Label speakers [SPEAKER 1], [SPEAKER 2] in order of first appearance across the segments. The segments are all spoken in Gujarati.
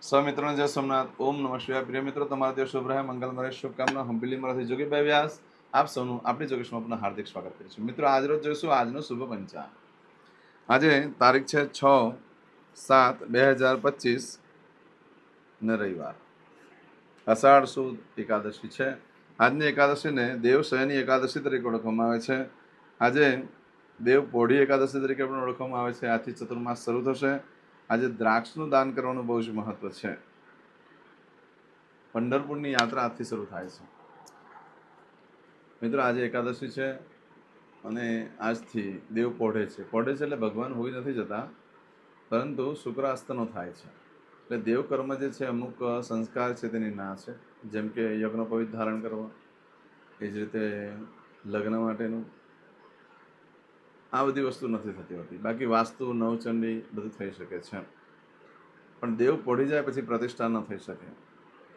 [SPEAKER 1] સ્વમિત્રોને જય સોમનાથ. ઓમ નમઃ શિવાય. પ્રિય મિત્રો, તમારા દિવસ શુભ રહે, મંગલમય રહે. શુભકામના. હંબીલીમાંથી જોગીભાઈ વ્યાસ આપ સૌનું આપણી જોગેશમાં આપનું હાર્દિક સ્વાગત કરીશું. મિત્રો, આજરોજ જોઈશું આજનો શુભ પંચાંગ. આજે તારીખ છે 6/7/2025 ને રવિવાર, અષાઢ સુદ એકાદશી છે. આજની એકાદશીને દેવશયની એકાદશી તરીકે ઓળખવામાં આવે છે. આજે દેવ પોઢી એકાદશી તરીકે પણ ઓળખવામાં આવે છે. આજથી ચતુર્માસ શરૂ થશે. આજે દ્રાક્ષનું દાન કરવાનું બહુ જ મહત્વ છે. પંઢરપુરની યાત્રા આજથી શરૂ થાય છે. મિત્રો, આજે એકાદશી છે અને આજથી દેવ પોઢે છે. પોઢે છે એટલે ભગવાન હોઈ નથી જતા, પરંતુ શુક્રાસ્તનો થાય છે. એટલે દેવકર્મ જે છે, અમુક સંસ્કાર છે તેની ના છે. જેમ કે યજ્ઞોપવિત ધારણ કરવા, એ જ રીતે લગ્ન માટેનું, આ બધી વસ્તુ નથી થતી હોતી. બાકી વાસ્તુ, નવચંડી બધું થઈ શકે છે. પણ દેવ પોઢી જાય પછી પ્રતિષ્ઠા ન થઈ શકે.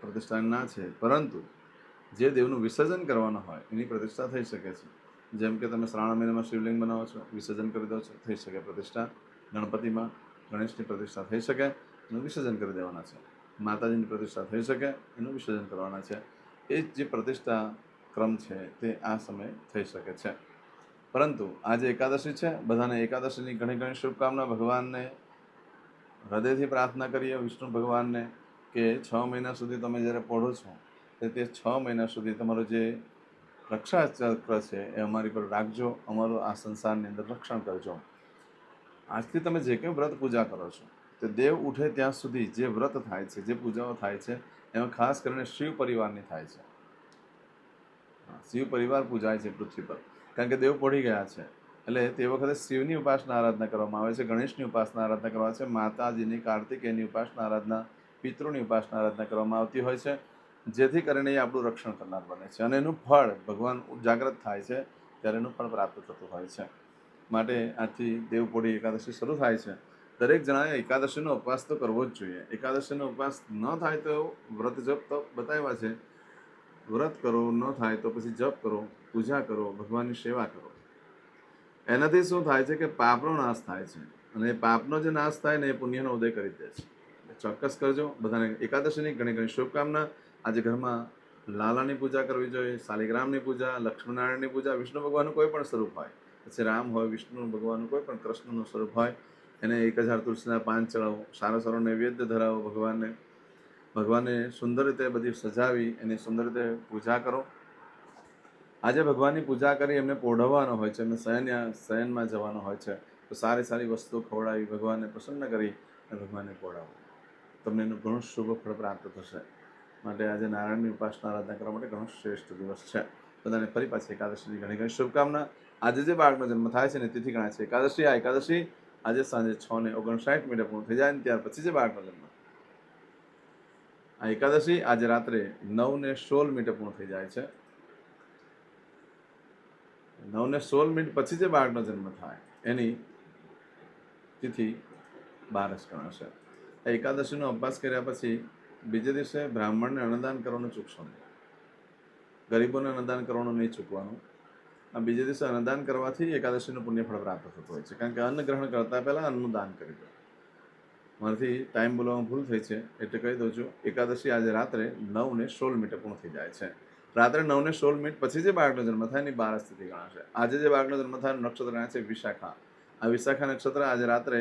[SPEAKER 1] પ્રતિષ્ઠા ના છે, પરંતુ જે દેવનું વિસર્જન કરવાનું હોય એની પ્રતિષ્ઠા થઈ શકે છે. જેમ કે તમે શ્રાવણ મહિનામાં શિવલિંગ બનાવો છો, વિસર્જન કરી દો છો, થઈ શકે પ્રતિષ્ઠા. ગણપતિમાં ગણેશની પ્રતિષ્ઠા થઈ શકે, એનું વિસર્જન કરી દેવાના છે. માતાજીની પ્રતિષ્ઠા થઈ શકે, એનું વિસર્જન કરવાના છે. એ જ જે પ્રતિષ્ઠા ક્રમ છે તે આ સમયે થઈ શકે છે. પરંતુ આજે એકાદશી છે. બધાને એકાદશીની ઘણી ઘણી શુભકામના. ભગવાનને હૃદયથી પ્રાર્થના કરીએ, વિષ્ણુ ભગવાનને, કે 6 મહિના સુધી તમે જ્યારે પોઢો છો તે 6 મહિના સુધી તમારું જે રક્ષા ચક્ર છે એ અમારી પર રાખજો. અમારું આ સંસારની અંદર રક્ષણ કરજો. આજથી તમે જે કંઈ વ્રત પૂજા કરો છો તે દેવ ઉઠે ત્યાં સુધી જે વ્રત થાય છે, જે પૂજાઓ થાય છે, એમાં ખાસ કરીને શિવ પરિવારની થાય છે. શિવ પરિવાર પૂજાય છે પૃથ્વી પર, કારણ કે દેવ પોઢી ગયા છે. એટલે તે વખતે શિવની ઉપાસના આરાધના કરવામાં આવે છે, ગણેશની ઉપાસના આરાધના કરવામાં આવે છે, માતાજીની, કાર્તિકેયની ઉપાસના આરાધના, પિતૃની ઉપાસના આરાધના કરવામાં આવતી હોય છે, જેથી કરીને એ આપણું રક્ષણ કરનાર બને છે. અને એનું ફળ ભગવાન જાગ્રત થાય છે ત્યારે એનું ફળ પ્રાપ્ત થતું હોય છે. માટે આજથી દેવપોઢી એકાદશી શરૂ થાય છે. દરેક જણાએ એકાદશીનો ઉપવાસ તો કરવો જ જોઈએ. એકાદશીનો ઉપવાસ ન થાય તો વ્રત જપ તો બતાવ્યા છે. વ્રત કરો, ન થાય તો પછી જપ કરો, પૂજા કરો, ભગવાનની સેવા કરો. એનાથી શું થાય છે કે પાપનો નાશ થાય છે. અને એ પાપનો જે નાશ થાય ને એ પુણ્યનો ઉદય કરી દે છે. ચોક્કસ કરજો. બધાને એકાદશીની ઘણી ઘણી શુભકામના. આજે ઘરમાં લાલાની પૂજા કરવી જોઈએ, શાલિગ્રામની પૂજા, લક્ષ્મીનારાયણની પૂજા, વિષ્ણુ ભગવાનનું કોઈ પણ સ્વરૂપ હોય, પછી રામ હોય, વિષ્ણુ ભગવાનનું કોઈ પણ, કૃષ્ણનું સ્વરૂપ હોય, એને 1000 તુલસીના પાન ચડાવો, સારો સારો નૈવેદ્ય ધરાવો ભગવાનને. ભગવાનને સુંદર રીતે બધી સજાવી એની સુંદર રીતે પૂજા કરો. આજે ભગવાનની પૂજા કરી એમને પોઢવવાનો હોય છે, એમને શયનમાં જવાનો હોય છે, તો સારી સારી વસ્તુઓ ખવડાવી ભગવાનને પ્રસન્ન કરી અને ભગવાનને પોઢાવો. તમને એનું ઘણું શુભ ફળ પ્રાપ્ત થશે. માટે આજે નારાયણની ઉપાસના આરાધના કરવા માટે ઘણો શ્રેષ્ઠ દિવસ છે. બધાને ફરી પાછી એકાદશીની ઘણી ઘણી શુભકામના. આજે જે બાળકનો જન્મ થાય છે ને તિથિ ગણાય છે એકાદશી. આ એકાદશી આજે સાંજે 6:59 પૂર્ણ થઈ જાય ને ત્યાર પછી જે બાળકનો જન્મ, આ એકાદશી આજે રાત્રે 9:16 પૂર્ણ થઈ જાય છે. 9:16 પછી જે બાળકનો જન્મ થાય એની તિથિ 12 ગણાશે. આ એકાદશીનો અભ્યાસ કર્યા પછી બીજે દિવસે બ્રાહ્મણને અન્નદાન કરવાનું ચૂકશો નહીં. ગરીબોને અન્નદાન કરવાનું નહીં ચૂકવાનું. આ બીજે દિવસે અન્નદાન કરવાથી એકાદશીનું પુણ્યફળ પ્રાપ્ત થતું હોય છે. કારણ કે અન્ન ગ્રહણ કરતા પહેલાં અન્નનું દાન કરી દો. મારાથી ટાઈમ બોલવામાં ભૂલ થઈ છે એટલે કહી દઉં છું. એકાદશી આજે રાત્રે 9:16 પૂર્ણ થઈ જાય છે. રાત્રે 9:16 પછી જે બાળકનો જન્મ થાય એની 12 તિથિ ગણાશે. આજે જે બાળકનો જન્મ થાય નક્ષત્ર ગણાય છે વિશાખા. આ વિશાખા નક્ષત્ર આજે રાત્રે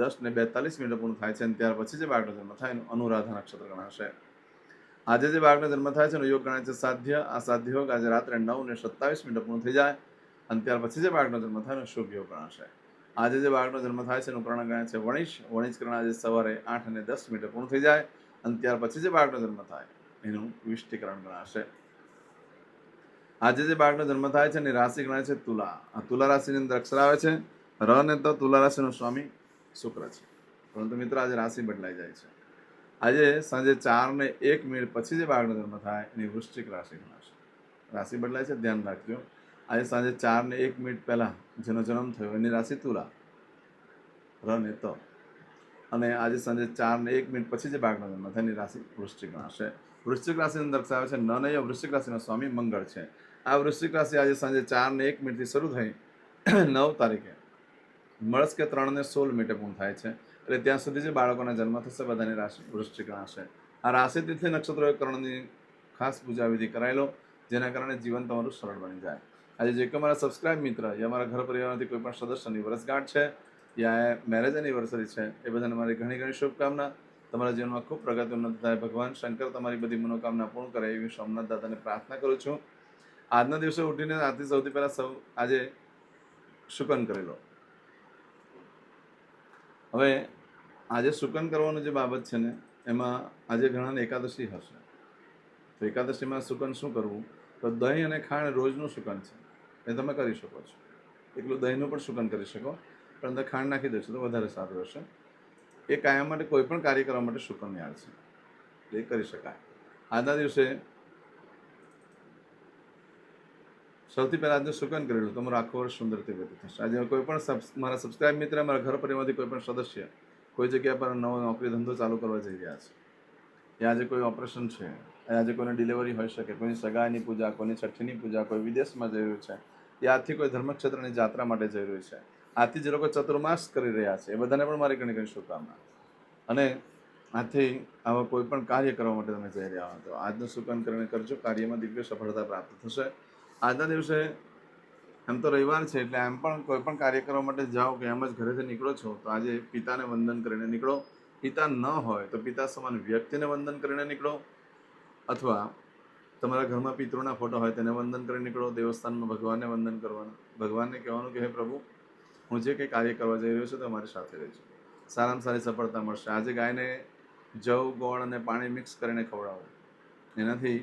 [SPEAKER 1] 10:42 પૂર્ણ થાય છે અને ત્યાર પછી જે બાળકનો જન્મ થાય એનું અનુરાધા નક્ષત્ર ગણાશે. આજે જે બાળકનો જન્મ થાય છે એનો યોગ ગણાય છે સાધ્ય. આ સાધ્ય યોગ આજે રાત્રે 9:27 પૂર્ણ થઈ જાય અને ત્યાર પછી જે બાળકનો જન્મ થાય એનો શુભ યોગ ગણાશે. આજે જે બાળકનો જન્મ થાય છે એનું કરણ ગણાય છે વણિશ. વણિશ કરણ આજે સવારે 8:10 પૂર્ણ થઈ જાય અને ત્યાર પછી જે બાળકનો જન્મ થાય એનું વિષ્ટિકરણ ગણાશે. આજે જે બાળકનો જન્મ થાય છે એની રાશિ ગણાય છે તુલા. આ તુલા રાશિની અંદર અક્ષર આવે છે ર ને તો તુલા રાશિનો સ્વામી શુક્ર છે. પરંતુ મિત્રો આજે રાશિ બદલાઈ જાય છે. આજે સાંજે 4:01 પછી જે બાળકનો જન્મ થાય એની વૃશ્ચિક રાશિ ગણાશે. રાશિ બદલાય છે, ધ્યાન રાખજો. આજે સાંજે 4:01 પહેલાં જેનો જન્મ થયો એની રાશિ તુલા, ર ને ત. અને આજે સાંજે 4:01 પછી જે બાળકનો જન્મ થાય એની રાશિ વૃશ્ચિક ગણાશે. વૃશ્ચિક રાશિની અંદર આવે છે નનય. વૃશ્ચિક રાશિનો સ્વામી મંગળ છે. આ વૃશ્ચિક રાશિ આજે સાંજે 4:01 થી શરૂ થઈ 9 તારીખે મળસ્કે 3:16 પૂર્ણ થાય છે. એટલે ત્યાં સુધી જે બાળકોના જન્મ થશે બધાની રાશિ વૃશ્ચિક હશે. આ રાશિ તિથિ નક્ષત્ર કર્ણની ખાસ પૂજા વિધિ કરાવી લો, જેના કારણે જીવન તમારું સરળ બની જાય. આજે જે કે અમારા સબસ્ક્રાઇબ મિત્ર યા અમારા ઘર પરિવારમાંથી કોઈ પણ સદસ્યની વર્ષગાંઠ છે યા મેરેજ એનિવર્સરી છે, એ બધાને મારી ઘણી ઘણી શુભકામના. તમારા જીવનમાં ખૂબ પ્રગતિ ઉન્નત થાય. ભગવાન શંકર તમારી બધી મનોકામના પૂર્ણ કરે એવી સોમનાથ દાદાને પ્રાર્થના કરું છું. આજના દિવસે ઉઠીને આથી સૌથી પહેલા આજે શુકન કરી લો. હવે આજે શુકન કરવાનું જે બાબત છે ને, એમાં આજે ઘણાને એકાદશી હશે, તો એકાદશીમાં શુકન શું કરવું? તો દહીં અને ખાંડ રોજનું શુકન છે, એ તમે કરી શકો છો. એટલું દહીંનું પણ શુકન કરી શકો, પણ અંદર ખાંડ નાખી દેશો તો વધારે સારું રહેશે. એ કાયમ માટે કોઈ પણ કાર્ય કરવા માટે શુકન યાદ છે, એ કરી શકાય. આજના દિવસે સૌથી પહેલાં આજે શુકન કરેલું તમારું આખું વર્ષ સુંદર રીતે વ્યતીત થશે. આજે કોઈ પણ મારા સબસ્ક્રાઇબ મિત્ર, મારા ઘર પરિવારમાંથી કોઈ પણ સદસ્ય કોઈ જગ્યા પર નવો નોકરી ધંધો ચાલુ કરવા જઈ રહ્યા છે, એ આજે કોઈ ઓપરેશન છે, આજે કોઈને ડિલિવરી હોઈ શકે, કોઈની સગાઈની પૂજા, કોઈની છઠ્ઠીની પૂજા, કોઈ વિદેશમાં જઈ રહ્યું છે, એ આજથી કોઈ ધર્મક્ષેત્રની જાત્રા માટે જઈ રહ્યું છે, આજથી જે લોકો ચતુર્માસ કરી રહ્યા છે, એ બધાને પણ મારી ઘણી ઘણી શુભકામના. અને આથી આવા કોઈ પણ કાર્ય કરવા માટે તમે જઈ રહ્યા હો તો આજનું શુકન કરીને કરજો, કાર્યમાં દિવ્ય સફળતા પ્રાપ્ત થશે. આજના દિવસે એમ તો રવિવાર છે એટલે એમ પણ કોઈ પણ કાર્ય કરવા માટે જાઓ કે એમ જ ઘરેથી નીકળો છો તો આજે પિતાને વંદન કરીને નીકળો. પિતા ન હોય તો પિતા સમાન વ્યક્તિને વંદન કરીને નીકળો, અથવા તમારા ઘરમાં પિતૃના ફોટો હોય તેને વંદન કરીને નીકળો. દેવસ્થાનમાં ભગવાનને વંદન કરવાનું, ભગવાનને કહેવાનું કે હે પ્રભુ, હું જે કંઈ કાર્ય કરવા જઈ રહ્યો છું તો અમારી સાથે રહેજો, સારામાં સારી સફળતા મળશે. આજે ગાયને જવ, ગોળ અને પાણી મિક્સ કરીને ખવડાવો. એનાથી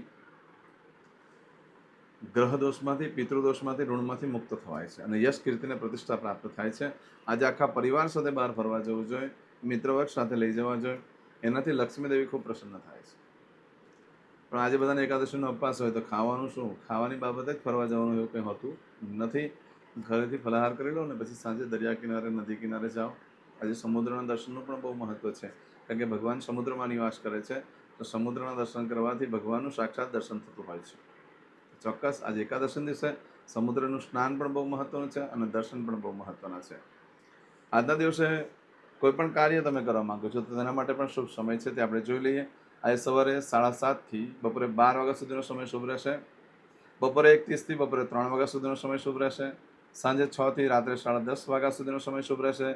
[SPEAKER 1] ગ્રહ દોષમાંથી, પિતૃદોષમાંથી, ઋણમાંથી મુક્ત થવાય છે અને યશ, કીર્તિને પ્રતિષ્ઠા પ્રાપ્ત થાય છે. આજે આખા પરિવાર સાથે બહાર ફરવા જવું જોઈએ, મિત્રવર્ગ સાથે લઈ જવા જોઈએ, એનાથી લક્ષ્મીદેવી ખૂબ પ્રસન્ન થાય છે. પણ આજે બધાને એકાદશીનો ઉપવાસ હોય તો ખાવાનું શું? ખાવાની બાબતે જ ફરવા જવાનું એવું કંઈ હોતું નથી. ઘરેથી ફલાહાર કરી લો ને પછી સાંજે દરિયા કિનારે, નદી કિનારે જાઓ. આજે સમુદ્રના દર્શનનું પણ બહુ મહત્વ છે, કારણ કે ભગવાન સમુદ્રમાં નિવાસ કરે છે, તો સમુદ્રના દર્શન કરવાથી ભગવાનનું સાક્ષાત દર્શન થતું હોય છે. ચોક્કસ આજે એકાદશી દિવસે સમુદ્રનું સ્નાન પણ બહુ મહત્વનું છે અને દર્શન પણ બહુ મહત્વના છે. આજના દિવસે કોઈ પણ કાર્ય તમે કરવા માંગો છો તો તેના માટે પણ શુભ સમય છે, તે આપણે જોઈ લઈએ. આજે સવારે 7:30 થી બપોરે 12 વાગ્યા સુધીનો સમય શુભ રહેશે. બપોરે 1:30 થી બપોરે 3 વાગ્યા સુધીનો સમય શુભ રહેશે. સાંજે 6 થી રાત્રે 10:30 વાગ્યા સુધીનો સમય શુભ રહેશે.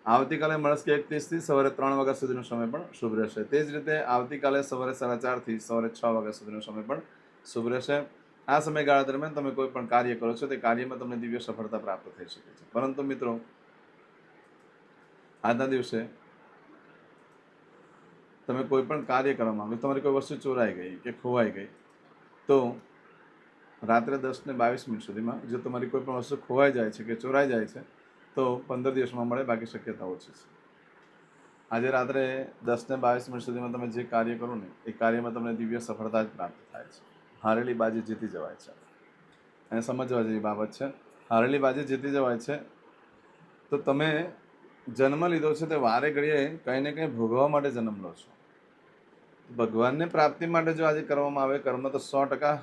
[SPEAKER 1] આવતીકાલે મળસ્કે 1:30 થી સવારે 3 વાગ્યા સુધીનો સમય પણ શુભ રહેશે. તે જ રીતે આવતીકાલે સવારે 4:30 થી સવારે 6 વાગ્યા સુધીનો સમય પણ શુભ રહેશે. આ સમયગાળા દરમિયાન તમે કોઈ પણ કાર્ય કરો છો તે કાર્યમાં તમને દિવ્ય સફળતા પ્રાપ્ત થઈ શકે છે. પરંતુ મિત્રો, આજના દિવસે તમે કોઈ પણ કાર્ય કરવા માંગો, તમારી કોઈ વસ્તુ ચોરાઈ ગઈ કે ખોવાઈ ગઈ, તો રાત્રે 10 ને 22 મિનિટ સુધીમાં જો તમારી કોઈ પણ વસ્તુ ખોવાઈ જાય છે કે ચોરાઈ જાય છે તો 15 દિવસમાં મળે, બાકી શક્યતા ઓછી છે. આજે રાત્રે 10 ને 22 મિનિટ સુધીમાં તમે જે કાર્ય કરો ને એ કાર્યમાં તમને દિવ્ય સફળતા જ પ્રાપ્ત થાય છે. હારેલી બાજી જીતી જવાય છે, અને સમજવા જેવી બાબત છે. હારેલી બાજી જીતી જવાય છે તો તમે જન્મ લીધો છે તે વારે ઘડીએ કંઈ ને કંઈ ભોગવવા માટે જન્મ લો છો. ભગવાનને પ્રાપ્તિ માટે જો આજે કરવામાં આવે કર્મ તો 100%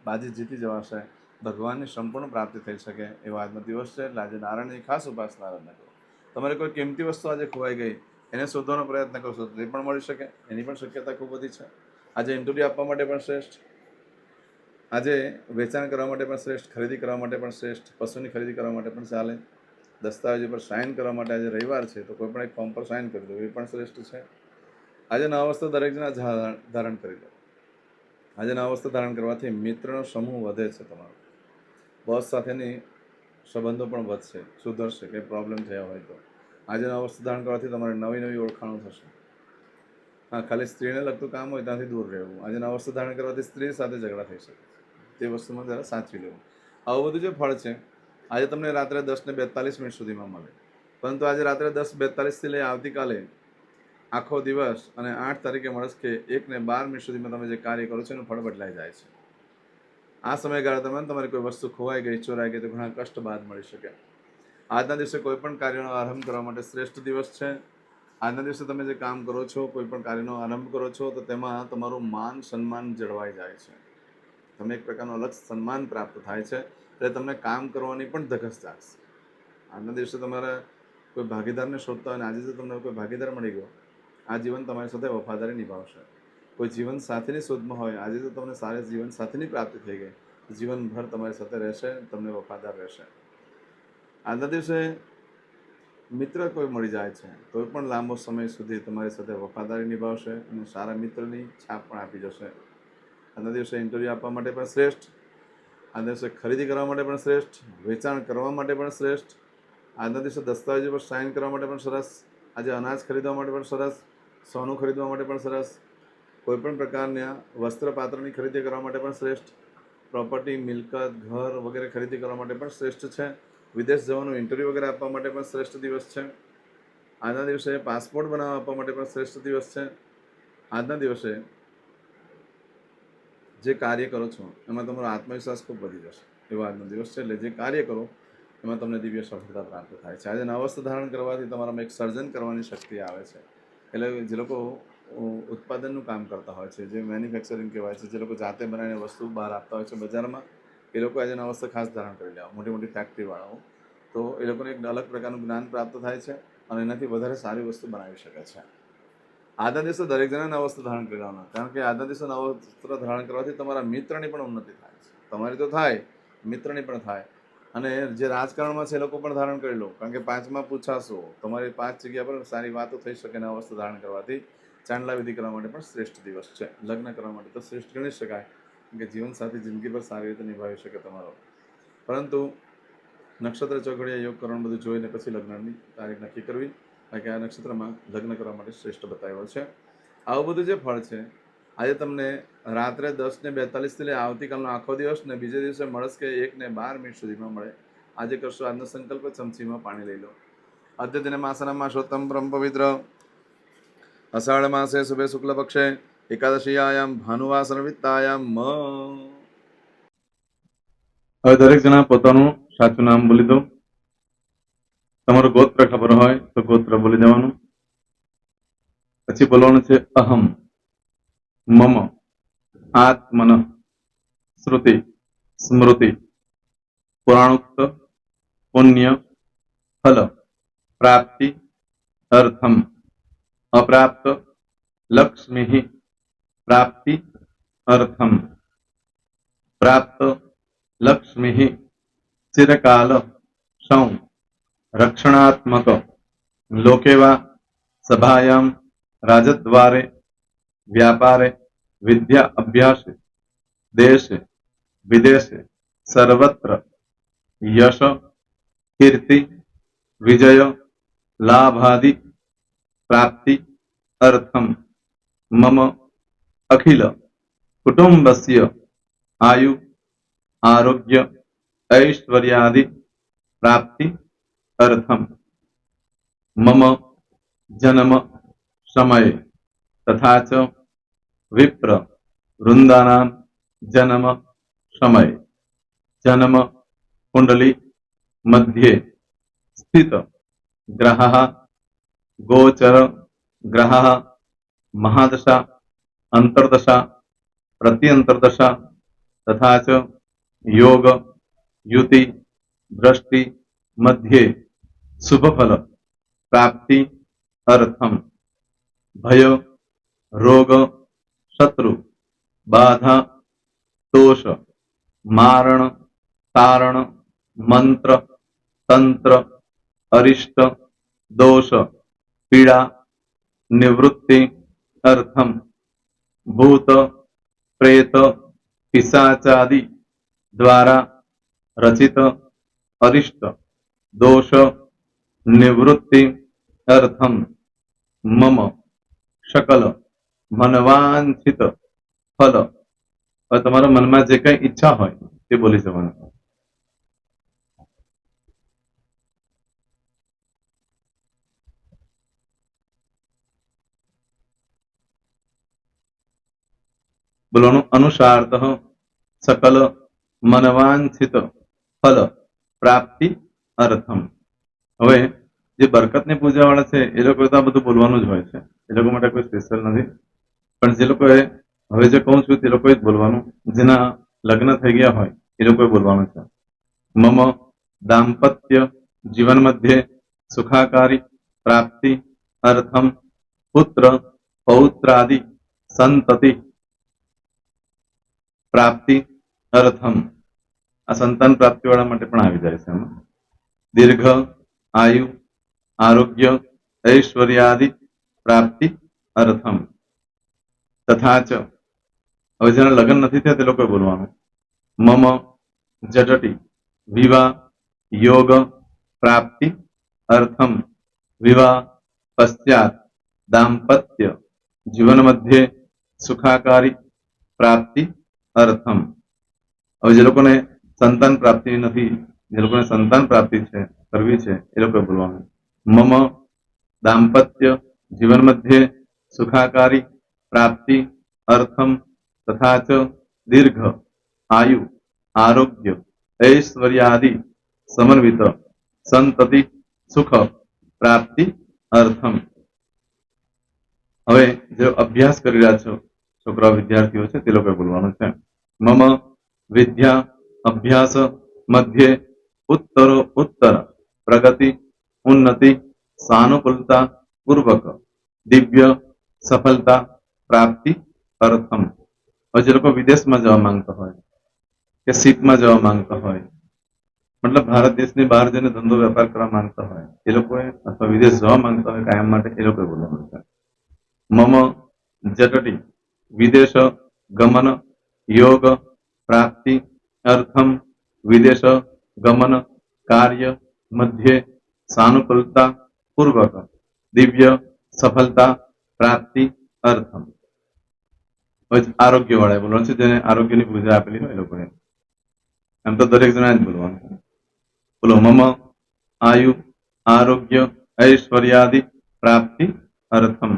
[SPEAKER 1] બાજી જીતી જવાશે, ભગવાનની સંપૂર્ણ પ્રાપ્તિ થઈ શકે એવો આજનો દિવસ છે. એટલે આજે નારાયણની ખાસ ઉપાસના આરાધના કરો. તમારે કોઈ કિંમતી વસ્તુ આજે ખોવાઈ ગઈ એને શોધવાનો પ્રયત્ન કરશો તો તે પણ મળી શકે, એની પણ શક્યતા ખૂબ બધી છે. આજે ઇન્ટરવ્યૂ આપવા માટે પણ શ્રેષ્ઠ, આજે વેચાણ કરવા માટે પણ શ્રેષ્ઠ, ખરીદી કરવા માટે પણ શ્રેષ્ઠ, પશુની ખરીદી કરવા માટે પણ ચાલે, દસ્તાવેજો પર સાઇન કરવા માટે આજે રવિવાર છે તો કોઈ પણ એક ફોર્મ પર સાઇન કરી દો, એ પણ શ્રેષ્ઠ છે. આજે નવા વસ્ત્ર દરેક જણા ધારણ કરી લો. આજે નવા વસ્ત્ર ધારણ કરવાથી મિત્રનો સમૂહ વધે છે, તમારો બોસ સાથેની સંબંધો પણ વધશે, સુધરશે, કંઈ પ્રોબ્લેમ થયા હોય તો. આજે નવા વસ્ત્ર ધારણ કરવાથી તમારે નવી નવી ઓળખાણો થશે. હા, ખાલી સ્ત્રીને લગતું કામ હોય ત્યાંથી દૂર રહેવું. આજે નવા વસ્ત્ર ધારણ કરવાથી સ્ત્રી સાથે ઝઘડા થઈ શકે, તે વસ્તુમાં જરા સાચવી લેવું. આવું બધું જે ફળ છે આજે તમને રાત્રે 10 ને 42 મિનિટ સુધીમાં મળે, પરંતુ આજે રાત્રે 10:42 થી લઈ આવતીકાલે આખો દિવસ અને 8 તારીખે મળસ્કે 1 ને 12 મિનિટ સુધીમાં તમે જે કાર્ય કરો છો એનું ફળ બદલાઈ જાય છે. આ સમયગાળા દરમિયાન તમારી કોઈ વસ્તુ ખોવાઈ ગઈ, ચોરાઈ ગઈ તો ઘણા કષ્ટ બાદ મળી શકે. આજના દિવસે કોઈ પણ કાર્યનો આરંભ કરવા માટે શ્રેષ્ઠ દિવસ છે. આજના દિવસે તમે જે કામ કરો છો, કોઈ પણ કાર્યનો આરંભ કરો છો તો તેમાં તમારું માન સન્માન જળવાઈ જાય છે. તમને એક પ્રકારનું અલગ સન્માન પ્રાપ્ત થાય છે, એટલે તમને કામ કરવાની પણ ધગશ જાગશે. આજના દિવસે તમારે કોઈ ભાગીદારને શોધતા હોય અને આજે જો તમને કોઈ ભાગીદાર મળી ગયો, આ જીવન તમારી સાથે વફાદારી નિભાવશે. કોઈ જીવન સાથીની શોધમાં હોય, આજે જો તમને સારા જીવન સાથીની પ્રાપ્તિ થઈ ગઈ, જીવનભર તમારી સાથે રહેશે, તમને વફાદાર રહેશે. આજના દિવસે મિત્ર કોઈ મળી જાય છે તો પણ લાંબો સમય સુધી તમારી સાથે વફાદારી નિભાવશે અને સારા મિત્રની છાપ પણ આપી જશે. આજના દિવસે ઇન્ટરવ્યૂ આપવા માટે પણ શ્રેષ્ઠ, આજના દિવસે ખરીદી કરવા માટે પણ શ્રેષ્ઠ, વેચાણ કરવા માટે પણ શ્રેષ્ઠ, આજના દિવસે દસ્તાવેજો પર સાઇન કરવા માટે પણ સરસ, આજે અનાજ ખરીદવા માટે પણ સરસ, સોનું ખરીદવા માટે પણ સરસ, કોઈપણ પ્રકારના વસ્ત્રપાત્રની ખરીદી કરવા માટે પણ શ્રેષ્ઠ, પ્રોપર્ટી, મિલકત, ઘર વગેરે ખરીદી કરવા માટે પણ શ્રેષ્ઠ છે. વિદેશ જવાનું ઇન્ટરવ્યૂ વગેરે આપવા માટે પણ શ્રેષ્ઠ દિવસ છે. આજના દિવસે પાસપોર્ટ બનાવવા આપવા માટે પણ શ્રેષ્ઠ દિવસ છે. આજના દિવસે જે કાર્ય કરો છો એમાં તમારો આત્મવિશ્વાસ ખૂબ વધી જશે એવો આજનો દિવસ છે. એટલે જે કાર્ય કરો એમાં તમને દિવ્ય સફળતા પ્રાપ્ત થાય છે. આજે નવા વસ્ત્ર ધારણ કરવાથી તમારામાં એક સર્જન કરવાની શક્તિ આવે છે. એટલે જે લોકો ઉત્પાદનનું કામ કરતા હોય છે, જે મેન્યુફેક્ચરિંગ કહેવાય છે, જે લોકો જાતે બનાવીને વસ્તુ બહાર આપતા હોય છે બજારમાં, એ લોકો આજે નવા વસ્ત્ર ખાસ ધારણ કરી લેવા, મોટી મોટી ફેક્ટરીવાળાઓ, તો એ લોકોને એક અલગ પ્રકારનું જ્ઞાન પ્રાપ્ત થાય છે અને એનાથી વધારે સારી વસ્તુ બનાવી શકે છે. આજના દિવસે દરેક જણા નવા વસ્ત્ર ધારણ કરવાના, કારણ કે આજના દિવસે નવા વસ્ત્ર ધારણ કરવાથી તમારા મિત્રની પણ ઉન્નતિ થાય છે. તમારી તો થાય, મિત્રની પણ થાય. અને જે રાજકારણમાં છે એ લોકો પણ ધારણ કરી લો, કારણ કે 5માં પૂછાશો, તમારી 5 જગ્યા પર સારી વાતો થઈ શકે નવા વસ્ત્ર ધારણ કરવાથી. ચાંદલા વિધિ કરવા માટે પણ શ્રેષ્ઠ દિવસ છે. લગ્ન કરવા માટે તો શ્રેષ્ઠ ગણી શકાય, કે જીવનસાથી જિંદગી પર સારી રીતે નિભાવી શકે તમારો. પરંતુ નક્ષત્ર ચોઘડિયા યોગ કરવાનું બધું જોઈને પછી લગ્નની તારીખ નક્કી કરવી, બાકી આ નક્ષત્રમાં લગ્ન કરવા માટે શ્રેષ્ઠ બતાવ્યો છે. આવું બધું જે ફળ છે આજે તમને રાત્રે 10:42 લઈ આવતીકાલનો આખો દિવસ ને બીજે દિવસે મળસ કે 1:12 સુધીમાં મળે. આજે કરશો આજનો સંકલ્પ, ચમચીમાં પાણી લઈ લો. અદ્યતન માસના માસોત્તમ પરમ પવિત્ર અષાઢ માસે શુભે શુક્લ પક્ષે એકાદશીયામ ભાનુવાસર વિત્તાયામ. હવે દરેક જણા પોતાનું સાચું નામ બોલી દો. તમારું ગોત્ર ખબર હોય તો ગોત્ર બોલી દેવાનું. પછી બોલવાનું છે અહમ, મમ, આત્મન, શ્રુતિ, સ્મૃતિ, પુરાણોક્ત, પુણ્ય, ફલ, પ્રાપ્તિ, અર્થમ, અપ્રાપ્ત, લક્ષ્મી, પ્રાપ્તિ, અર્થમ, પ્રાપ્ત, લક્ષ્મી, ચિરકાલ, સૌ, રક્ષણાત્મક, લોકેવા, સભાયામ, રાજદ્વારે, વ્યાપારે, વિદ્યા અભ્યાસે, દેશે વિદેશે, સર્વત્ર, યશ, કીર્તિ, વિજય, લાભાદિ, પ્રાપ્તિ, અર્થમ, મમ, અખિલ, કુટુંબસ્ય, આયુ, આરોગ્ય, ऐश्वर्यादि, प्राप्ति, अर्थम, मम, जन्म, समय, तथा च विप्र, वृंदानां, जन्म, समय, जन्म, कुंडली, मध्ये, स्थित, ग्रहः, गोचर, ग्रहः, महादशा, अंतर्दशा, प्रत्यंतर्दशा, तथा च योग, युति, दृष्टि, मध्ये, शुभ फल, प्राप्ति, अर्थम, भय, रोग, शत्रु, बाधा, दोष, मारण, तारण, मंत्र, तंत्र, अरिष्ट, दोष, पीड़ा, निवृत्ति, अर्थम, भूत, प्रेत, पिशाचादि द्वारा रचित अरिष्ट, दोष, निवृत्ति, अर्थम, मम, सकल, मनवांछित फल. હવે તમારા મનમાં જે કઈ ઈચ્છા હોય તે બોલી જવાનું. બોલવાનું અનુસારતઃ सकल मनवांछित फल प्राप्ति अर्थम. હવે જે બરકતની પૂજા વાળા છે એ લોકો તો આ બધું બોલવાનું જ હોય છે, એ લોકો માટે કોઈ સ્પેશિયલ નથી. પણ જે લોકોએ હવે જે કહું છું તે લોકોએ જ બોલવાનું, જેના લગ્ન થઈ ગયા હોય એ લોકોએ બોલવાનું છે. મમ દાંપત્ય જીવન મધ્યે सुखाकारी प्राप्ति अर्थम पुत्र पौत्रादि संतति प्राप्ति अर्थम आ संतान प्राप्ति वाला माटे पण आवी जाय छे। दीर्घ आयु आरोग्य ऐश्वर्यादि प्राप्ति अर्थम तथा च હવે જેના લગ્ન નથી થયા તે લોકોએ બોલવાનું મમ જટટી વિવાહ योग प्राप्ति अर्थम विवाह पश्चात दाम्पत्य जीवन मध्य सुखाकारी प्राप्ति अर्थम। હવે જે લોકોને સંતાન પ્રાપ્તિ નથી, જે લોકોને સંતાન પ્રાપ્તિ છે કરવી છે એ લોકોએ બોલવાનું મમ दाम्पत्य जीवन मध्य सुखाकारी प्राप्ति अर्थम तथा च दीर्घ आयु आरोग्य ऐश्वर्यादि समन्वित संतति सुख प्राप्ति अर्थम। હવે જે અભ્યાસ કરી રહ્યા છો છોકરા વિદ્યાર્થીઓ છે તે લોકોએ બોલવાનું છે મમ વિદ્યા અભ્યાસ મધ્યે ઉત્તરો ઉત્તર પ્રગતિ ઉન્નતિ સાનુકૂળતા પૂર્વક દિવ્ય સફળતા પ્રાપ્તિ અર્થમ। હવે જે લોકો વિદેશમાં જવા માંગતા હોય કે સીટમાં જવા માંગતા હોય મતલબ ભારત દેશની બહાર જઈને ધંધો વેપાર કરવા માંગતા હોય એ લોકોએ અથવા વિદેશ જવા માંગતા હોય કાયમ માટે એ લોકોએ બોલવાનું છે મમ જટટી વિદેશ ગમન योग प्राप्ति अर्थम विदेश गमन कार्य मध्य सानुकूलता पूर्वक दिव्य सफलता प्राप्ति अर्थम। आरोग्य वाળા બોલવાનું છે જેને આરોગ્યની પૂજા આપેલી હોય એ લોકોએ એમ તો દરેક જણા જ બોલવાનું છે બોલો મમ आयु आरोग्य ऐश्वर्यादि प्राप्ति अर्थम।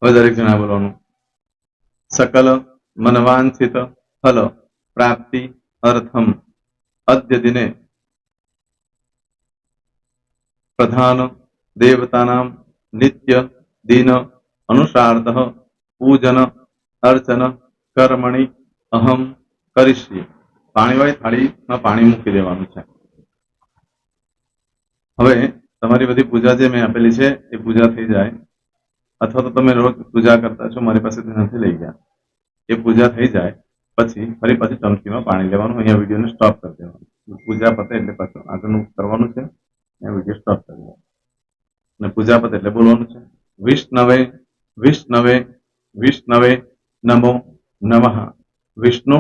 [SPEAKER 1] दरेक जना बोलવાનું सकल मनवांछित फल प्राप्ति अर्थम अद्य दिने प्रधान देवतानां नित्य दिन अनुसारतः पूजन अर्चन कर्मणि अहम करिष्ये। पाणीवाળી થાળીમાં પાણી મૂકી દેવાનું છે। હવે તમારી બધી પૂજા જે મેં આપેલી છે એ પૂજા થઈ જાય અથવા તો તમે રોજ પૂજા કરતા છો મારી પાસેથી નથી લઈ ગયા એ પૂજા થઈ જાય પછી ફરી પાછી ચમચીમાં પાણી લેવાનું અહીંયા વિડીયોને સ્ટોપ કરી દેવાનું પૂજા પતે એટલે પાછું આગળનું કરવાનું છે અહીંયા વિડીયો સ્ટોપ કરી દેવાનો અને પૂજા પતે એટલે બોલવાનું છે વિષ્ણવે વિષ્ણવે વિષ્ણવે નમો નમઃ વિષ્ણુ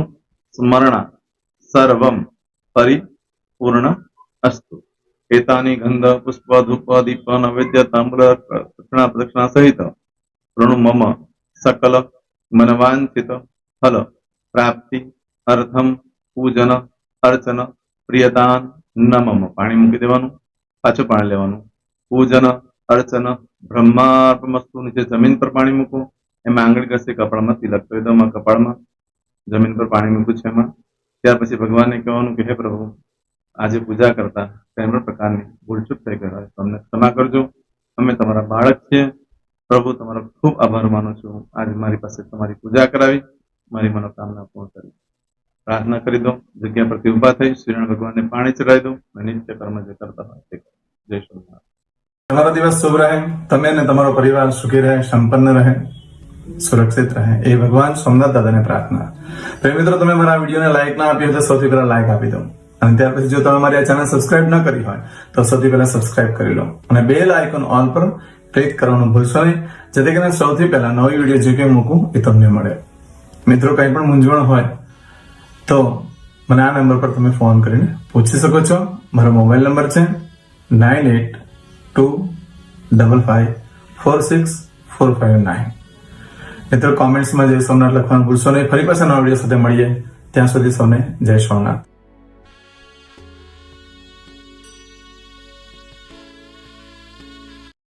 [SPEAKER 1] સ્મરણા સર્વમ પરિપૂર્ણ અસ્તુ। एतानि गंध पुष्प धूप दीप नैवेद्य तांबूल दक्षिणा प्रदक्षिणा सहित प्रणु मम सकल मनवांछित फल प्राप्ति अर्थम पूजन अर्चन प्रियतान न मम। पाणी मूकी देवानुं पाछुं पाणी लेवानुं पूजन अर्चन ब्रह्मार्पणमस्तु। नीचे जमीन पर पाणी मूको एमां आंगળી घसी कपाळमां तिलक કરી દો। कपाळमां जमीन पर पाणी मूक्યું છે એમાં ત્યાર પછી ભગવાનને કહેવાનું કે હે પ્રભુ આજે પૂજા करता कई पण प्रकारनी भूलचूक થઈ ગઈ હોય તો અમને ક્ષમા કરજો। અમે તમારા બાળક છીએ પ્રભુ તમારો ખૂબ આભાર માનું છું આજે મારી પાસે તમારી પૂજા કરાવી મારી મનોકામના પૂર્ણ કરી। प्रार्थना કરી દો જગ્યા પરથી ઊભા થઈ શ્રીનારાયણ ભગવાનને પાણી ચડાવી દો અને નિત્ય કર્મ જે કરતા હોય તે કરો। જય સોમનાથ।
[SPEAKER 2] તમારો દિવસ શુભ રહે, તમે અને તમારો પરિવાર સુખી રહે, સંપન્ન રહે, સુરક્ષિત રહે એ ભગવાન સોમનાથ દાદાને પ્રાર્થના। તો મિત્રો તમે મારા વિડીયોને લાઈક ના આપી હોય તો સૌથી પહેલા લાઈક આપી દો અને ત્યાર પછી જો તમે મારી આ ચેનલ સબસ્ક્રાઇબ ન કરી હોય તો સૌથી પહેલા સબસ્ક્રાઇબ કરી લો અને બેલ આઇકોન ઓલ પર ક્લિક કરવાનું ભૂલશો નહીં જેથી કરીને સૌથી પહેલા નવી વિડીયો જે કંઈ મૂકું એ તમને મળે। મિત્રો કંઈ પણ મૂંઝવણ હોય તો મને આ નંબર પર તમે ફોન કરીને પૂછી શકો છો। મારો મોબાઈલ નંબર છે 9825546459। મિત્રો કોમેન્ટ્સમાં જય સોમનાથ લખવાનું ભૂલશો નહીં। ફરી પાછા નવા વિડીયો સાથે મળીએ, ત્યાં સુધી સૌને જય સોમનાથ।